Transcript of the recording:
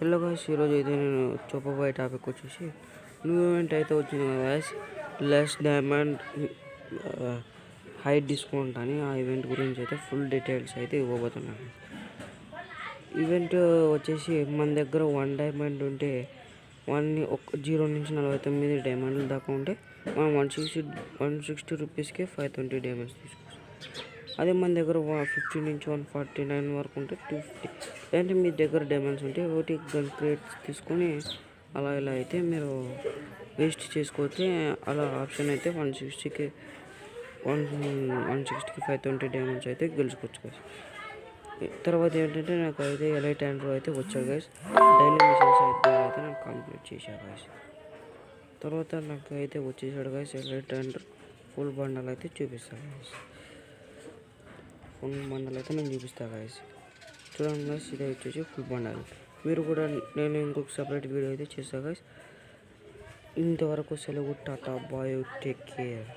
Hello guys, ఈరోజు అయితే నేను చెప్పబోయే టాపిక్ వచ్చేసి న్యూ ఈవెంట్ అయితే వచ్చింది కదా guys, less diamond high discount అని. ఆ ఈవెంట్ గురించి అయితే ఫుల్ డీటెయిల్స్ అయితే ఇవ్వబోతున్నాను. ఈవెంట్ వచ్చేసి మన దగ్గర 1 డైమండ్ ఉంటే 0 నుంచి 49 డైమండ్ల దాకా ఉంటే మనం 160 రూపీస్కి 520 డైమండ్స్ తీసుకోవచ్చు. అదే మన దగ్గర 50 నుంచి 149 వరకు ఉంటే 250. అంటే మీ దగ్గర డైమండ్స్ ఉంటే ఒకటి గన్ క్రేట్స్ తీసుకొని అలా ఇలా అయితే మీరు వేస్ట్ చేసుకోవచ్చు. అలా ఆప్షన్ అయితే 160కి 520 డైమండ్స్ అయితే గెలుచుకోవచ్చు గైస్. తర్వాత ఏంటంటే నాకు అయితే ఎలైట్ ఆండ్రో అయితే వచ్చాయి గైస్. డైలీ మిషన్స్ అయితే నేను కంప్లీట్ చేశాను గైస్. తర్వాత నాకు అయితే వచ్చేసాడు guys elite Andro full bundle అయితే చూపిస్తాను గైస్. ఫుల్ బండల్ అయితే నేను చూపిస్తాను గైస్. చూడండి గైస్, ఇది వచ్చేసి ఫుల్ బండల్. మీరు కూడా నేను ఇంకొక సపరేట్ వీడియో అయితే చేస్తాను గైస్. ఇంతవరకు సెలవు, టాటా, బాయ్, టేక్ కేర్.